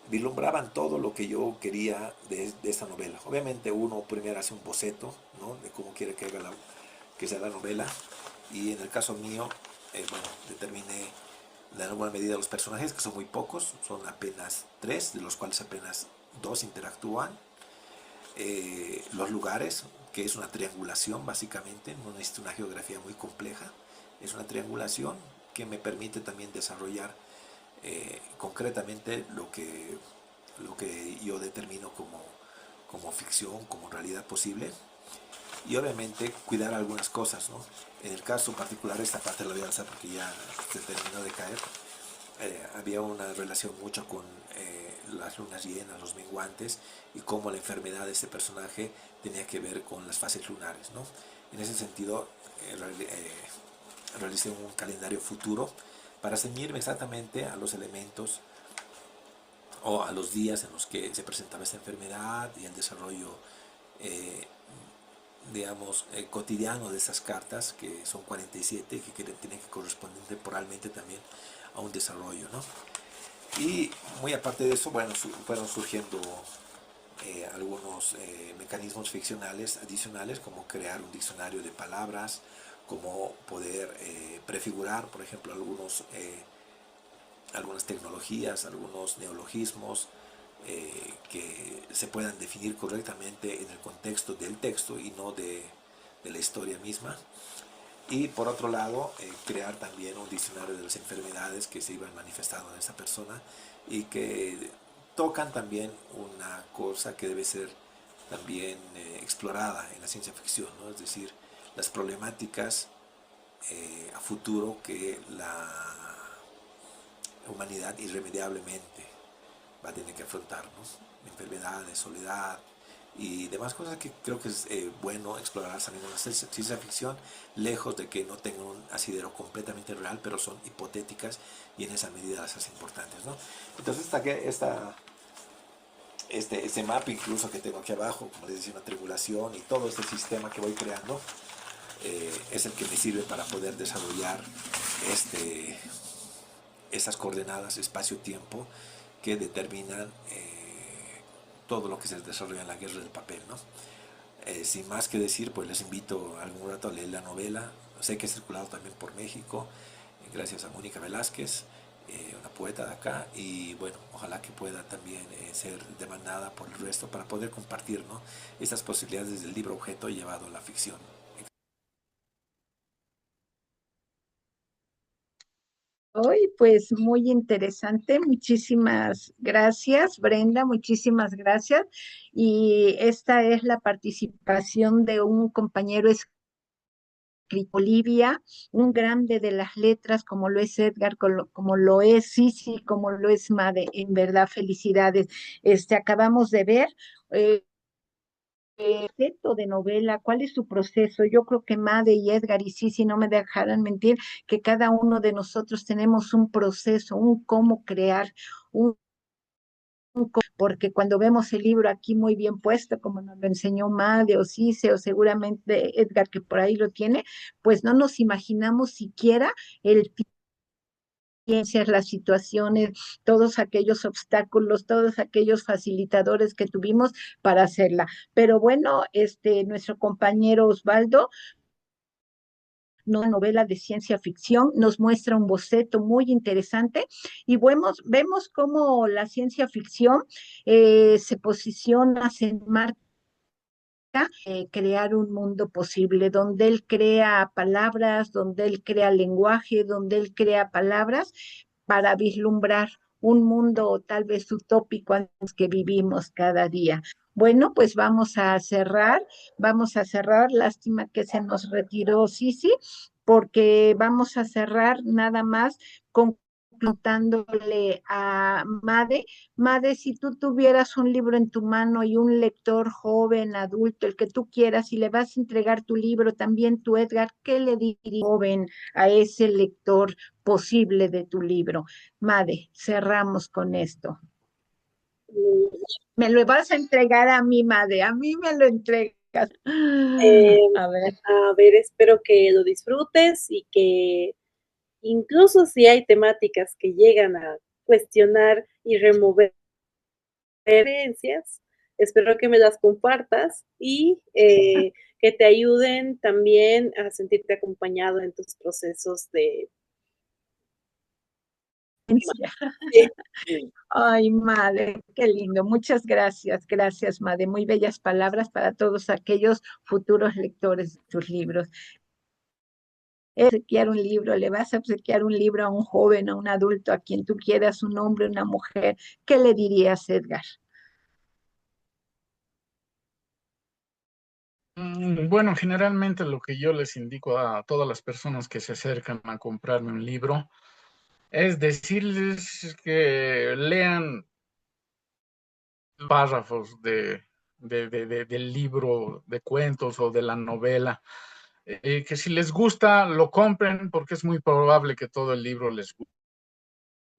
vislumbraban todo lo que yo quería de esta novela. Obviamente uno primero hace un boceto, ¿no?, de cómo quiere que sea la novela, y en el caso mío, bueno, determiné de alguna medida los personajes, que son muy pocos, son apenas 3, de los cuales apenas 2 interactúan. Los lugares, que es una triangulación básicamente, no necesita una geografía muy compleja, es una triangulación que me permite también desarrollar concretamente lo que yo determino como ficción, como realidad posible, y obviamente cuidar algunas cosas, ¿no? En el caso particular, esta parte la voy a alzar porque ya se terminó de caer. Había una relación mucho con las lunas llenas, los menguantes, y cómo la enfermedad de este personaje tenía que ver con las fases lunares, ¿no? En ese sentido, realicé un calendario futuro para ceñirme exactamente a los elementos o a los días en los que se presentaba esta enfermedad y el desarrollo, digamos, cotidiano de esas cartas, que son 47, que tienen que corresponder temporalmente también a un desarrollo, ¿no? Y muy aparte de eso, bueno, fueron surgiendo algunos mecanismos ficcionales adicionales, como crear un diccionario de palabras, como poder prefigurar, por ejemplo, algunas tecnologías, algunos neologismos que se puedan definir correctamente en el contexto del texto y no de la historia misma. Y por otro lado, crear también un diccionario de las enfermedades que se iban manifestando en esa persona y que tocan también una cosa que debe ser también explorada en la ciencia ficción, ¿no? Es decir, las problemáticas a futuro que la humanidad irremediablemente va a tener que afrontar, ¿no? Enfermedades, soledad y demás cosas que creo que es bueno explorar también en la ciencia ficción, lejos de que no tengan un asidero completamente real, pero son hipotéticas y en esa medida las hace importantes, ¿no? Entonces este mapa incluso que tengo aquí abajo, como les decía, una tribulación y todo este sistema que voy creando, es el que me sirve para poder desarrollar esas coordenadas espacio-tiempo que determinan todo lo que se desarrolla en la guerra del papel, ¿no? Sin más que decir, pues les invito algún rato a leer la novela. Sé que he circulado también por México, gracias a Mónica Velázquez, una poeta de acá, y bueno, ojalá que pueda también ser demandada por el resto para poder compartir, ¿no?, estas posibilidades del libro objeto llevado a la ficción. Hoy, pues muy interesante. Muchísimas gracias, Brenda, muchísimas gracias. Y esta es la participación de un compañero Bolivia, un grande de las letras, como lo es Edgar, como lo es Sisi, como lo es Made. En verdad, felicidades. Acabamos de ver concepto de novela, cuál es su proceso. Yo creo que Made y Edgar y Sisi no me dejarán mentir, que cada uno de nosotros tenemos un proceso, un cómo crear, porque cuando vemos el libro aquí muy bien puesto, como nos lo enseñó Made o Cise, o seguramente Edgar, que por ahí lo tiene, pues no nos imaginamos siquiera el las situaciones, todos aquellos obstáculos, todos aquellos facilitadores que tuvimos para hacerla. Pero bueno, nuestro compañero Osvaldo, una novela de ciencia ficción, nos muestra un boceto muy interesante y vemos cómo la ciencia ficción se posiciona, se enmarca, crear un mundo posible, donde él crea palabras, donde él crea lenguaje, donde él crea palabras para vislumbrar un mundo tal vez utópico en el que vivimos cada día. Bueno, pues vamos a cerrar, lástima que se nos retiró Sisi, porque vamos a cerrar nada más contándole a Made. Made, si tú tuvieras un libro en tu mano y un lector joven, adulto, el que tú quieras, y le vas a entregar tu libro, también tú, Edgar, ¿qué le dirías joven a ese lector posible de tu libro? Made, cerramos con esto. Me lo vas a entregar a mí, Made, a mí me lo entregas. A ver, espero que lo disfrutes y que incluso si hay temáticas que llegan a cuestionar y remover referencias. Espero que me las compartas y que te ayuden también a sentirte acompañado en tus procesos de... Ay, Made, qué lindo. Muchas gracias, gracias, Made. Muy bellas palabras para todos aquellos futuros lectores de tus libros. Obsequiar un libro, le vas a obsequiar un libro a un joven, a un adulto, a quien tú quieras, un hombre, una mujer. ¿Qué le dirías, Edgar? Bueno, generalmente lo que yo les indico a todas las personas que se acercan a comprarme un libro es decirles que lean párrafos del libro de cuentos o de la novela, que si les gusta lo compren porque es muy probable que todo el libro les guste.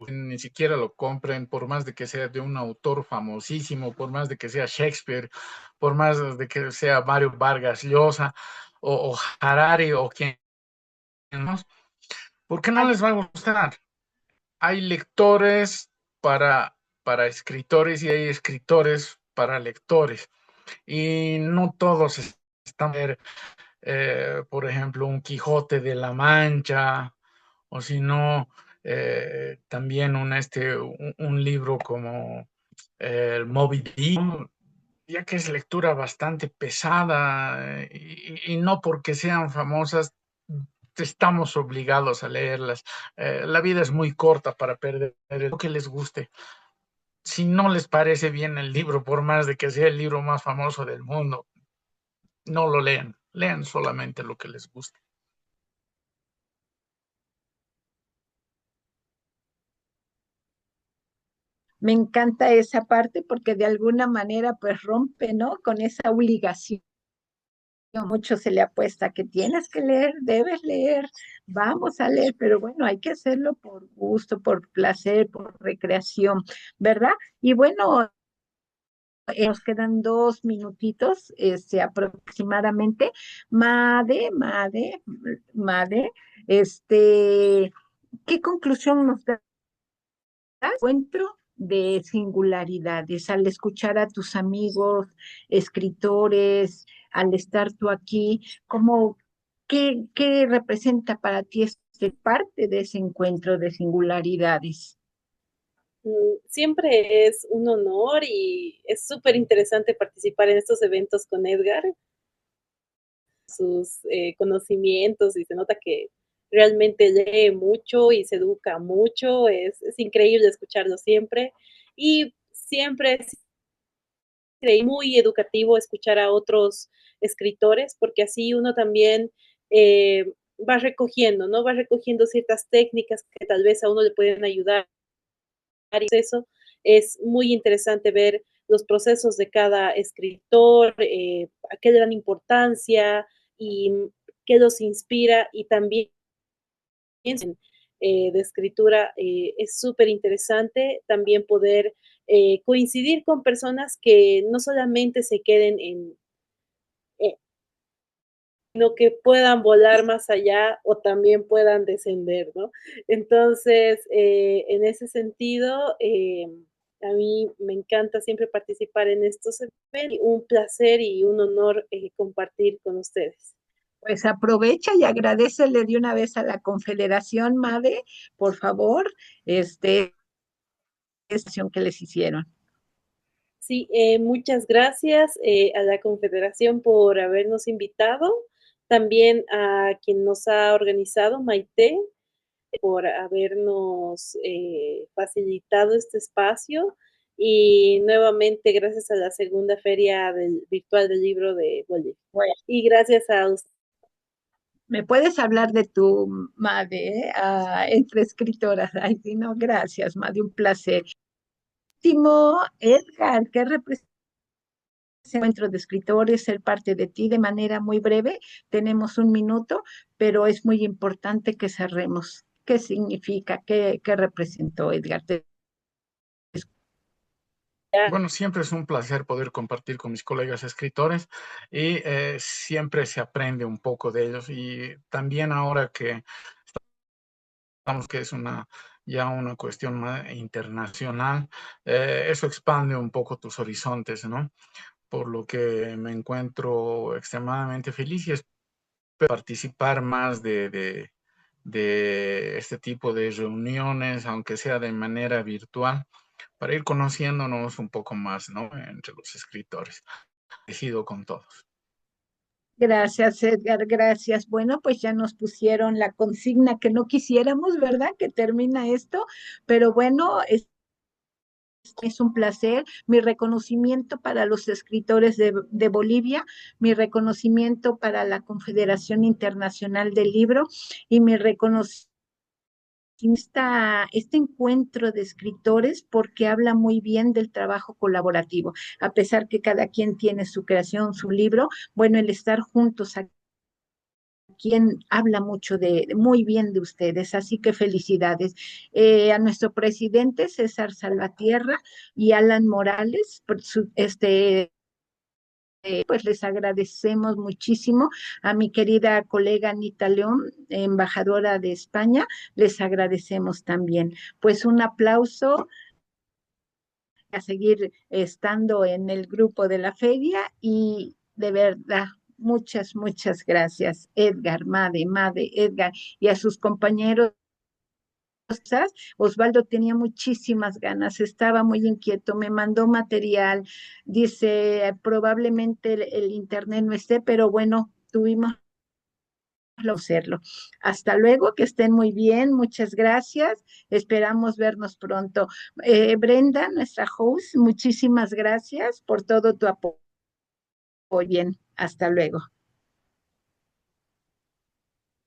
Ni siquiera lo compren, por más de que sea de un autor famosísimo, por más de que sea Shakespeare, por más de que sea Mario Vargas Llosa o Harari o quien más, porque no les va a gustar. Hay lectores para escritores y hay escritores para lectores. Y no todos están, por ejemplo, un Quijote de la Mancha, o si no, también un libro como el Moby Dick, ya que es lectura bastante pesada y no porque sean famosas estamos obligados a leerlas. La vida es muy corta para perder lo que les guste. Si no les parece bien el libro, por más de que sea el libro más famoso del mundo, no lo lean. Lean solamente lo que les guste. Me encanta esa parte porque de alguna manera pues rompe, ¿no? Con esa obligación. Mucho se le apuesta que tienes que leer, debes leer, vamos a leer, pero bueno, hay que hacerlo por gusto, por placer, por recreación, ¿verdad? Y bueno, nos quedan 2 minutitos, aproximadamente. Made, ¿qué conclusión nos da? Encuentro de singularidades al escuchar a tus amigos, escritores, al estar tú aquí, como, ¿qué representa para ti este parte de ese encuentro de singularidades? Siempre es un honor y es súper interesante participar en estos eventos con Edgar, sus conocimientos y se nota que realmente lee mucho y se educa mucho, es increíble escucharlo siempre y siempre es muy educativo escuchar a otros escritores porque así uno también va recogiendo, ¿no? Va recogiendo ciertas técnicas que tal vez a uno le pueden ayudar. Eso es muy interesante ver los procesos de cada escritor, a qué le dan importancia y qué los inspira y también de escritura es súper interesante también poder coincidir con personas que no solamente se queden eh, sino que puedan volar más allá o también puedan descender, ¿no? Entonces, en ese sentido, a mí me encanta siempre participar en estos eventos, un placer y un honor compartir con ustedes. Pues aprovecha y agradecele de una vez a la Confederación, Made, por favor, esta acción que les hicieron. Sí, muchas gracias a la Confederación por habernos invitado, también a quien nos ha organizado, Maite, por habernos facilitado este espacio y nuevamente gracias a la segunda feria virtual del libro de Bolivia. Bueno, Y gracias a usted. ¿me puedes hablar de tu Made, entre escritoras? Ay, sí, no, gracias, Made, un placer. Último, Edgar, ¿qué representa ese encuentro de escritores, ser parte de ti de manera muy breve? Tenemos 1 minuto, pero es muy importante que cerremos. ¿Qué significa? ¿Qué representó, Edgar? Bueno, siempre es un placer poder compartir con mis colegas escritores y siempre se aprende un poco de ellos. Y también ahora que estamos, que es una ya una cuestión más internacional. Eso expande un poco tus horizontes, ¿no? Por lo que me encuentro extremadamente feliz y espero participar más de este tipo de reuniones, aunque sea de manera virtual, para ir conociéndonos un poco más, ¿no? Entre los escritores. Agradecido con todos. Gracias, Edgar, gracias. Bueno, pues ya nos pusieron la consigna que no quisiéramos, ¿verdad? Que termina esto, pero bueno, es un placer. Mi reconocimiento para los escritores de Bolivia, mi reconocimiento para la Confederación Internacional del Libro y mi reconocimiento este encuentro de escritores porque habla muy bien del trabajo colaborativo, a pesar que cada quien tiene su creación, su libro, bueno, el estar juntos aquí quien habla mucho muy bien de ustedes, así que felicidades. A nuestro presidente César Salvatierra y Alan Morales, por pues les agradecemos muchísimo. A mi querida colega Anita León, embajadora de España, les agradecemos también. Pues un aplauso a seguir estando en el grupo de la feria y de verdad, muchas gracias, Edgar, Made, Edgar y a sus compañeros. Osvaldo tenía muchísimas ganas, estaba muy inquieto, me mandó material, dice, probablemente el internet no esté, pero bueno, tuvimos hacerlo. Hasta luego, que estén muy bien, muchas gracias, esperamos vernos pronto. Brenda, nuestra host, muchísimas gracias por todo tu apoyo. Bien, hasta luego.